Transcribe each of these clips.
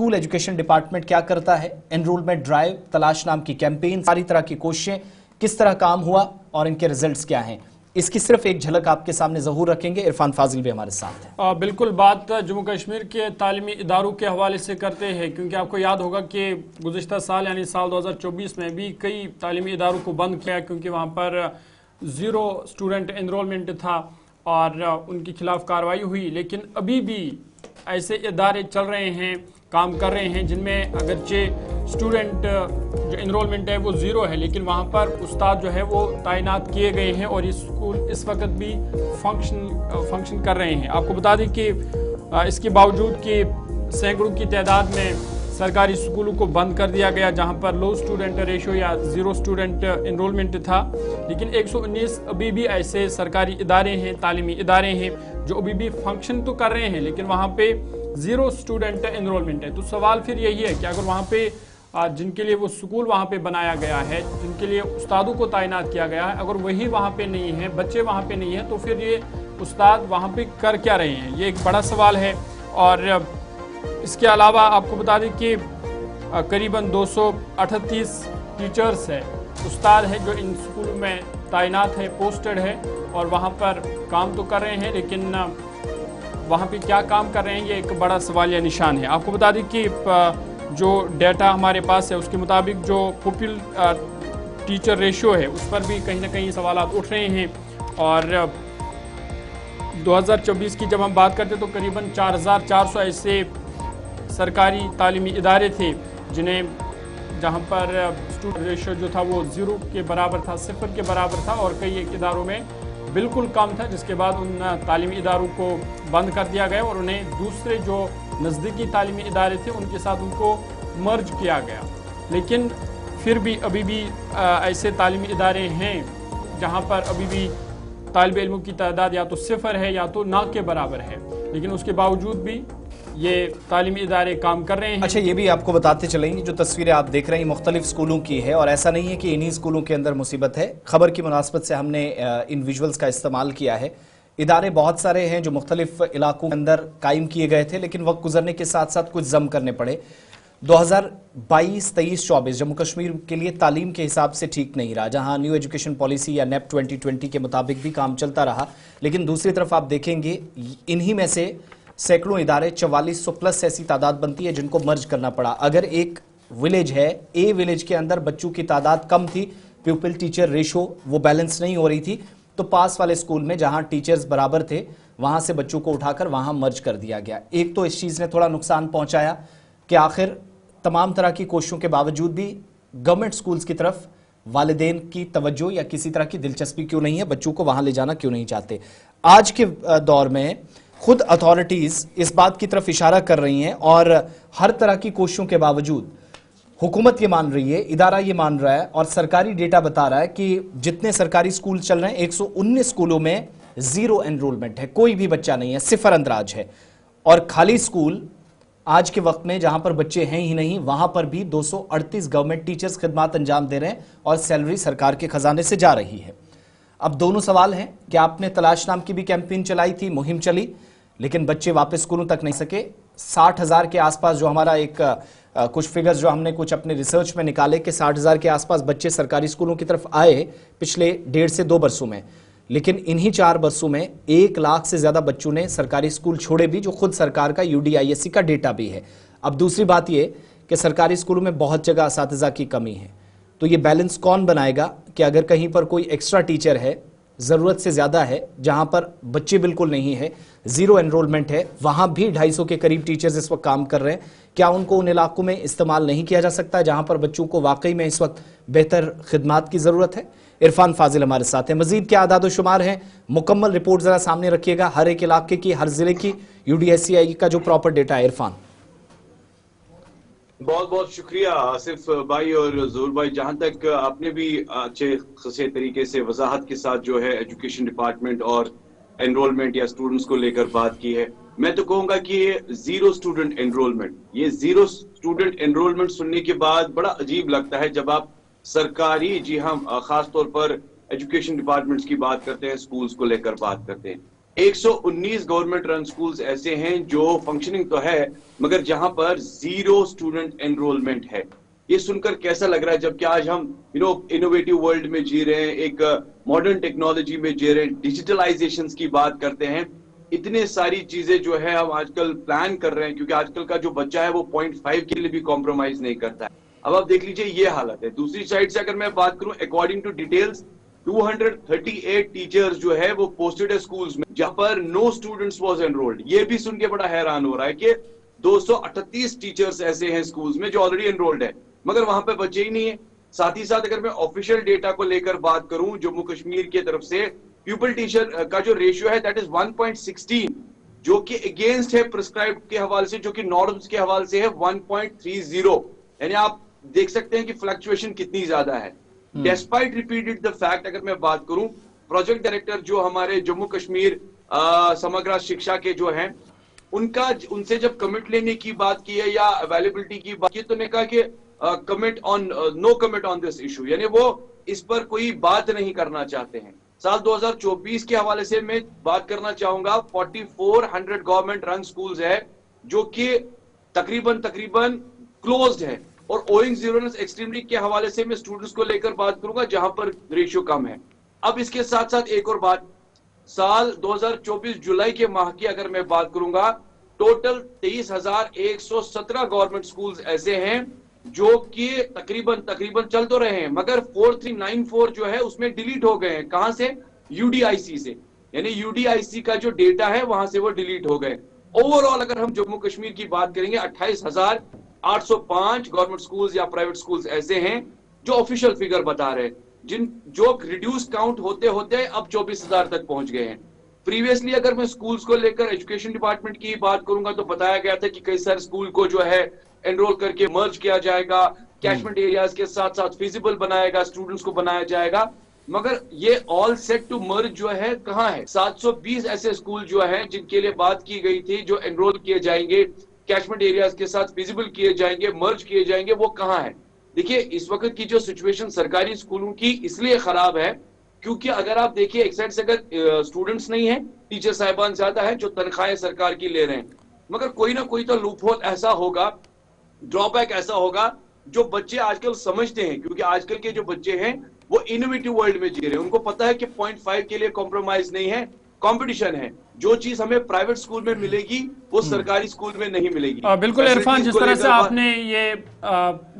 School education department क्या करता है, एनरोलमेंट ड्राइव, तलाश नाम की कैंपेन, सारी तरह की कोशिशें, किस तरह काम हुआ और इनके रिजल्ट्स क्या हैं, इसकी सिर्फ एक झलक आपके सामने ज़रूर रखेंगे। इरफान फाजिल भी हमारे साथ हैं। बिल्कुल, बात जम्मू कश्मीर के तालीमी इदारों के हवाले से करते हैं, क्योंकि आपको याद होगा कि गुज़िश्ता साल यानी साल 2024 में भी कई तालीमी इदारों को बंद किया, क्योंकि वहाँ पर 0 स्टूडेंट एनरोलमेंट था और उनके खिलाफ कार्रवाई हुई। लेकिन अभी भी ऐसे इदारे चल रहे हैं, काम कर रहे हैं, जिनमें अगरचे स्टूडेंट जो एनरोलमेंट है वो 0 है, लेकिन वहाँ पर उस्ताद जो है वो तैनात किए गए हैं और ये स्कूल इस वक्त भी फंक्शन कर रहे हैं। आपको बता दें कि इसके बावजूद कि सैकड़ों की तादाद में सरकारी स्कूलों को बंद कर दिया गया जहाँ पर लो स्टूडेंट रेशो या 0 स्टूडेंट एनरोलमेंट था, लेकिन 119 अभी भी ऐसे सरकारी इदारे हैं, तालीमी इदारे हैं जो अभी भी फंक्शन तो कर रहे हैं, लेकिन वहाँ पे 0 स्टूडेंट एनरोलमेंट है। तो सवाल फिर यही है कि अगर वहाँ पे जिनके लिए वो स्कूल वहाँ पे बनाया गया है, जिनके लिए उस्तादों को तैनात किया गया है, अगर वही वहाँ पे नहीं है, बच्चे वहाँ पे नहीं है, तो फिर ये उस्ताद वहाँ पे कर क्या रहे हैं, ये एक बड़ा सवाल है। और इसके अलावा आपको बता दें कि करीबन 238 टीचर्स है, उस्ताद है जो इन स्कूलों में तैनात है, पोस्टेड है और वहाँ पर काम तो कर रहे हैं, लेकिन वहाँ पे क्या काम कर रहे हैं ये एक बड़ा सवालिया निशान है। आपको बता दें कि जो डेटा हमारे पास है उसके मुताबिक जो पुपिल टीचर रेशियो है उस पर भी कहीं ना कहीं सवालात उठ रहे हैं। और 2024 की जब हम बात करते तो करीबन 4400 ऐसे सरकारी तालीमी इदारे थे जहाँ पर स्टूडेंट रेशियो जो था वो 0 के बराबर था, 0 के बराबर था, और कई एक इदारों में बिल्कुल कम था, जिसके बाद उन तालीमी इदारों को बंद कर दिया गया और उन्हें दूसरे जो नज़दीकी तालीमी इदारे थे उनके साथ उनको मर्ज किया गया। लेकिन फिर भी अभी भी ऐसे तालीमी इदारे हैं जहाँ पर अभी भी तालिब इल्मों की तादाद या तो 0 है या तो ना के बराबर है, लेकिन उसके बावजूद भी ये तालीमी इदारे काम कर रहे हैं। अच्छा, ये भी आपको बताते चलेंगे, जो तस्वीरें आप देख रहे हैं मुख्तलिफ स्कूलों की है और ऐसा नहीं है कि इन्हीं स्कूलों के अंदर मुसीबत है। खबर की मुनासबत से हमने इन विजुअल्स का इस्तेमाल किया है। इदारे बहुत सारे हैं जो मुख्तलिफ इलाकों के अंदर कायम किए गए थे, लेकिन वक्त गुजरने के साथ साथ कुछ जम करने पड़े। 2022, 23, 24 जम्मू कश्मीर के लिए तालीम के हिसाब से ठीक नहीं रहा, जहां न्यू एजुकेशन पॉलिसी या नेप 2020 के मुताबिक भी काम चलता रहा, लेकिन दूसरी तरफ आप देखेंगे इन्हीं में से सैकड़ों इदारे 4400 प्लस ऐसी तादाद बनती है जिनको मर्ज करना पड़ा। अगर एक विलेज है, ए विलेज के अंदर बच्चों की तादाद कम थी, प्यूपिल टीचर रेशो वो बैलेंस नहीं हो रही थी, तो पास वाले स्कूल में जहां टीचर्स बराबर थे वहां से बच्चों को उठाकर वहां मर्ज कर दिया गया। एक तो इस चीज़ ने थोड़ा नुकसान पहुंचाया कि आखिर तमाम तरह की कोशिशों के बावजूद भी गवर्नमेंट स्कूल्स की तरफ वालिदैन की तवज्जो या किसी तरह की दिलचस्पी क्यों नहीं है, बच्चों को वहां ले जाना क्यों नहीं चाहते। आज के दौर में खुद अथॉरिटीज़ इस बात की तरफ इशारा कर रही हैं और हर तरह की कोशिशों के बावजूद हुकूमत ये मान रही है, इदारा ये मान रहा है और सरकारी डेटा बता रहा है कि जितने सरकारी स्कूल चल रहे हैं 119 स्कूलों में 0 एनरोलमेंट है, कोई भी बच्चा नहीं है, 0 अंदराज है। और खाली स्कूल आज के वक्त में जहां पर बच्चे हैं ही नहीं, वहां पर भी 238 गवर्नमेंट टीचर्स खिदमात अंजाम दे रहे हैं और सैलरी सरकार के खजाने से जा रही है। अब दोनों सवाल हैं कि आपने तलाश नाम की भी कैंपेन चलाई थी, मुहिम चली, लेकिन बच्चे वापस स्कूलों तक नहीं सके। 60,000 के आसपास जो हमारा एक कुछ फिगर्स जो हमने कुछ अपने रिसर्च में निकाले कि 60,000 के आसपास बच्चे सरकारी स्कूलों की तरफ आए पिछले 1.5 से 2 बरसों में, लेकिन इन्हीं 4 बरसों में 1 लाख से ज़्यादा बच्चों ने सरकारी स्कूल छोड़े भी, जो खुद सरकार का UDISC का डेटा भी है। अब दूसरी बात यह कि सरकारी स्कूलों में बहुत जगह असातिज़ा की कमी है, तो ये बैलेंस कौन बनाएगा कि अगर कहीं पर कोई एक्स्ट्रा टीचर है, ज़रूरत से ज़्यादा है, जहाँ पर बच्चे बिल्कुल नहीं है, 0 एनरोलमेंट है, वहाँ भी 250 के करीब टीचर्स इस वक्त काम कर रहे हैं, क्या उनको उन इलाकों में इस्तेमाल नहीं किया जा सकता जहाँ पर बच्चों को वाकई में इस वक्त बेहतर खिदमात की ज़रूरत है। इरफान फाजिल हमारे साथ हैं। मजीद क्या आदाद व शुमार हैं, मुकम्मल रिपोर्ट ज़रा सामने रखिएगा, हर एक इलाके की, हर ज़िले की, UDSCI का जो प्रॉपर डेटा है। इरफान, बहुत बहुत शुक्रिया आसिफ भाई और ज़हूर भाई। जहां तक आपने भी अच्छे खासे तरीके से वजाहत के साथ जो है एजुकेशन डिपार्टमेंट और एनरोलमेंट या स्टूडेंट्स को लेकर बात की है, मैं तो कहूंगा कि ये 0 स्टूडेंट एनरोलमेंट, ये 0 स्टूडेंट एनरोलमेंट सुनने के बाद बड़ा अजीब लगता है जब आप सरकारी, जी हम खास तौर पर एजुकेशन डिपार्टमेंट्स की बात करते हैं, स्कूल्स को लेकर बात करते हैं। 119 گورنمنٹ رن سکولز ایسے ہیں جو فنکشننگ تو ہے مگر جہاں پر 0 اسٹوڈنٹ انرولمنٹ ہے. یہ سن کر کیسا لگ رہا ہے جبکہ آج ہم انوویٹو ورلڈ میں جی رہے ہیں, ایک ماڈرن ٹیکنالوجی میں جی رہے ہیں, ڈیجیٹلائزیشن کی بات کرتے ہیں, اتنے ساری چیزیں جو ہے ہم آج کل پلان کر رہے ہیں کیونکہ آج کل کا جو بچہ ہے وہ 0.5 کے لیے بھی کمپرومائز نہیں کرتا ہے. اب آپ دیکھ لیجئے یہ حالت ہے. دوسری سائڈ سے اگر میں بات کروں اکارڈنگ ٹو ڈیٹیلز 238 ٹیچرز جو ہے وہ پوسٹڈ ہے سکولز میں جہاں پر نو اسٹوڈنٹس واز انرولڈ. یہ بھی سن کے بڑا حیران ہو رہا ہے کہ 238 ٹیچرز ایسے ہیں سکولز میں جو آلریڈی انرولڈ ہے مگر وہاں پہ بچے ہی نہیں ہیں. ساتھ ہی ساتھ اگر میں آفیشیل ڈیٹا کو لے کر بات کروں جموں کشمیر کی طرف سے پیپل ٹیچر کا جو ریشیو ہے دیٹ از 1.16 جو کہ اگینسٹ ہے پرسکرائب کے حوالے سے جو کہ نارمز کے حوالے سے ہے 1.30. یعنی آپ دیکھ سکتے ہیں کہ فلکچویشن کتنی زیادہ ہے. ڈیسپائٹ ریپیٹڈ دا فیکٹ اگر میں بات کروں پروجیکٹ ڈائریکٹر جو ہمارے جموں کشمیر سمگرا شکشا کے جو ہیں ان سے جب کمنٹ لینے کی بات کی ہے یا اویلیبلٹی کی بات کی تو نے کہا کہ نو کمنٹ آن دس ایشو, یعنی وہ اس پر کوئی بات نہیں کرنا چاہتے ہیں. سال 2024 کے حوالے سے میں بات کرنا چاہوں گا 4400 گورنمنٹ رن سکولز ہے جو کہ تقریباً کلوزڈ ہے اور اوئنگ زیرونس ایکسٹریملی کے حوالے سے میں اسٹوڈنٹس کو لے کر بات کروں گا جہاں پر ریشیو کم ہے. اب اس کے ساتھ ساتھ ایک اور بات, سال 2024 جولائی کے ماہ کی اگر میں بات کروں گا ٹوٹل 23,117 گورنمنٹ سکولز ایسے ہیں جو کہ تقریباً چل تو رہے ہیں مگر 4394 جو ہے اس میں ڈیلیٹ ہو گئے ہیں. کہاں سے؟ یو ڈی آئی سی سے, یعنی یو ڈی آئی سی کا جو ڈیٹا ہے وہاں سے وہ ڈیلیٹ ہو گئے. اوور آل اگر ہم جموں کشمیر کی بات کریں گے 28,805 گورنمنٹ سکولز یا پرائیویٹ سکولز ایسے ہیں جو آفیشیل فگر بتا رہے ہیں جو ریڈیوس کاؤنٹ ہوتے ہوتے اب 24,000 تک پہنچ گئے ہیں. پریویسلی اگر میں سکولز کو لے کر ایجوکیشن ڈپارٹمنٹ کی بات کروں گا تو بتایا گیا تھا کہ کئی سارے سکول کو جو ہے انرول کر کے مرج کیا جائے گا, کیچمنٹ ایریاز کے ساتھ ساتھ فیزیبل بنائے گا, اسٹوڈنٹس کو بنایا جائے گا, مگر یہ آل سیٹ ٹو مرج جو ہے کہاں ہے؟ 720 ایسے سکول جو ہیں جن کے لیے بات کی گئی تھی جو انرول کیے جائیں گے, کیچمنٹ ایریاز کے ساتھ فیزیبل کیے جائیں گے, مرج کیے جائیں گے, وہ کہاں ہے؟ دیکھیے اس وقت کی جو سچویشن سرکاری سکولوں کی اس لیے خراب ہے کیونکہ اگر آپ دیکھیے ایک سائڈ سے اگر سٹوڈنٹس نہیں ہیں, ٹیچر صاحبان زیادہ ہیں جو تنخواہیں سرکار کی لے رہے ہیں, مگر کوئی نہ کوئی تو لوپ ہول ایسا ہوگا, ڈرا بیک ایسا ہوگا جو بچے آج کل سمجھتے ہیں کیونکہ آج کل کے جو بچے ہیں وہ انوویٹو ورلڈ میں جی رہے ہیں. ان کو پتا ہے کہ 0.5 کے لیے کمپرومائز نہیں ہے, کمپٹیشن ہے. جو چیز ہمیں پرائیویٹ سکول میں ملے گی وہ سرکاری سکول میں نہیں ملے گی. بالکل عرفان, جس طرح سے آپ نے یہ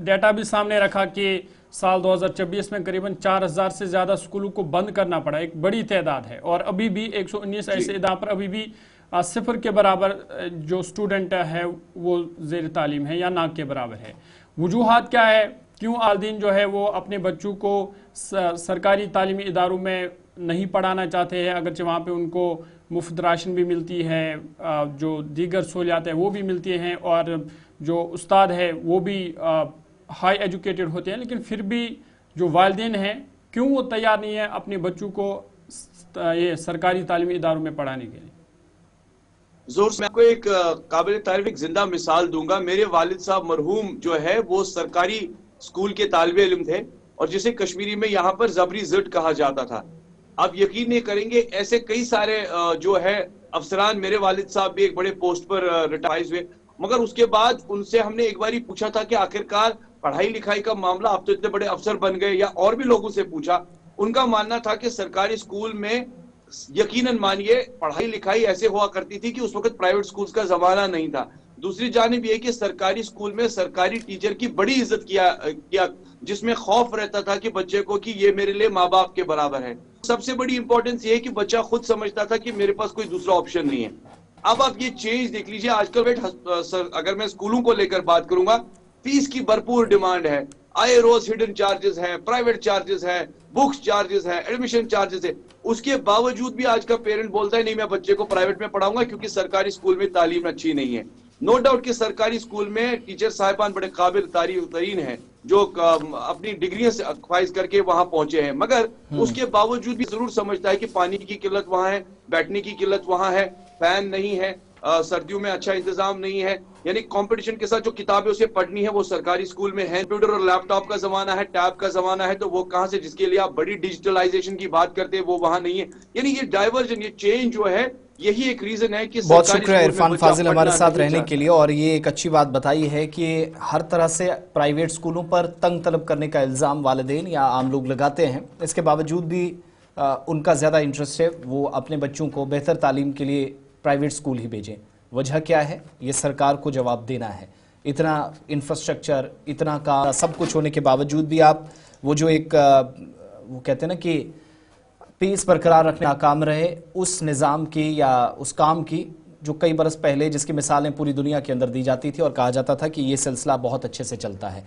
ڈیٹا بھی سامنے رکھا کہ سال 2024 میں قریباً 4,000 سے زیادہ سکولوں کو بند کرنا پڑا, ایک بڑی تعداد ہے, اور ابھی بھی 119 ایسے اداروں پر ابھی بھی 0 کے برابر جو سٹوڈنٹ ہے وہ زیر تعلیم ہے یا نہ کے برابر ہے. وجوہات کیا ہے؟ کیوں والدین جو ہے وہ اپنے بچوں کو سرکاری تعلیمی اداروں میں نہیں پڑھانا چاہتے ہیں اگرچہ وہاں پہ ان کو مفت راشن بھی ملتی ہے, جو دیگر سہولیات ہیں وہ بھی ملتی ہیں, اور جو استاد ہے وہ بھی ہائی ایجوکیٹڈ ہوتے ہیں, لیکن پھر بھی جو والدین ہیں کیوں وہ تیار نہیں ہیں اپنے بچوں کو یہ سرکاری تعلیمی اداروں میں پڑھانے کے لیے؟ زور سے میں آپ کو ایک قابل تعریف ایک زندہ مثال دوں گا. میرے والد صاحب مرحوم جو ہے وہ سرکاری اسکول کے طالب علم تھے اور جسے کشمیری میں یہاں پر زبری زٹ کہا جاتا تھا. آپ یقین نہیں کریں گے ایسے کئی سارے جو ہے افسران, میرے والد صاحب بھی ایک بڑے پوسٹ پر ریٹائرز ہوئے, مگر اس کے بعد ان سے ہم نے ایک باری پوچھا تھا کہ آخرکار پڑھائی لکھائی کا معاملہ, آپ تو اتنے بڑے افسر بن گئے, یا اور بھی لوگوں سے پوچھا, ان کا ماننا تھا کہ سرکاری اسکول میں یقیناً مانیے پڑھائی لکھائی ایسے ہوا کرتی تھی کہ اس وقت پرائیویٹ سکولز کا زمانہ نہیں تھا. دوسری جانب یہ کہ سرکاری سکول میں سرکاری ٹیچر کی بڑی عزت کیا جس میں خوف رہتا تھا کہ بچے کو کہ یہ میرے لیے ماں باپ کے برابر ہے. سب سے بڑی امپورٹنس یہ ہے کہ بچہ خود سمجھتا تھا کہ میرے پاس کوئی دوسرا آپشن نہیں ہے. اب آپ یہ چینج دیکھ لیجئے, آج کل اگر میں اسکولوں کو لے کر بات کروں گا, فیس کی بھرپور ڈیمانڈ ہے, آئے روز ہڈن چارجز ہیں, پرائیویٹ چارجز ہیں, بکس چارجز ہیں, ایڈمیشن چارجز ہیں. اس کے باوجود بھی آج کا پیرنٹ بولتا ہے نہیں میں بچے کو پرائیویٹ میں پڑھاؤں گا کیونکہ سرکاری سکول میں تعلیم اچھی نہیں ہے. نو ڈاؤٹ کہ سرکاری سکول میں ٹیچر صاحبان بڑے قابل ترین ہیں جو اپنی ڈگریاں سے اکوائز کر کے وہاں پہنچے ہیں, مگر اس کے باوجود بھی ضرور سمجھتا ہے کہ پانی کی قلت وہاں ہے, بیٹھنے کی قلت وہاں ہے, فین نہیں ہے, सर्दियों में अच्छा इंतजाम नहीं है, यानी कंपटीशन के साथ जो किताबें उसे पढ़नी है वो सरकारी स्कूल में है। कंप्यूटर और लैपटॉप का जमाना है, टैब का जमाना है, तो वो कहाँ से, जिसके लिए आप बड़ी डिजिटलाइजेशन की बात करते हैं वो वहां नहीं है। यानी ये डाइवर्जन, ये चेंज जो है, यही एक रीजन है कि बहुत सरकारी शुक्रिया स्कूल में इरफान बच्चा फाजिल हमारे पढ़ना साथ नहीं रहने चाहता। के लिए। और ये एक अच्छी बात बताई है कि हर तरह से प्राइवेट स्कूलों पर तंग तलब करने का इल्ज़ाम वालिदैन या आम लोग लगाते हैं, इसके बावजूद भी उनका ज़्यादा इंटरेस्ट है वो अपने बच्चों को बेहतर तालीम के लिए प्राइवेट स्कूल ही भेजें। वजह क्या है, ये सरकार को जवाब देना है। इतना इंफ्रास्ट्रक्चर, इतना काम, सब कुछ होने के बावजूद भी आप वो जो एक वो कहते हैं ना कि पीस बरकरार रखने नाकाम रहे, उस निज़ाम की या उस काम की जो कई बरस पहले जिसकी मिसालें पूरी दुनिया के अंदर दी जाती थी और कहा जाता था कि ये सिलसिला बहुत अच्छे से चलता है।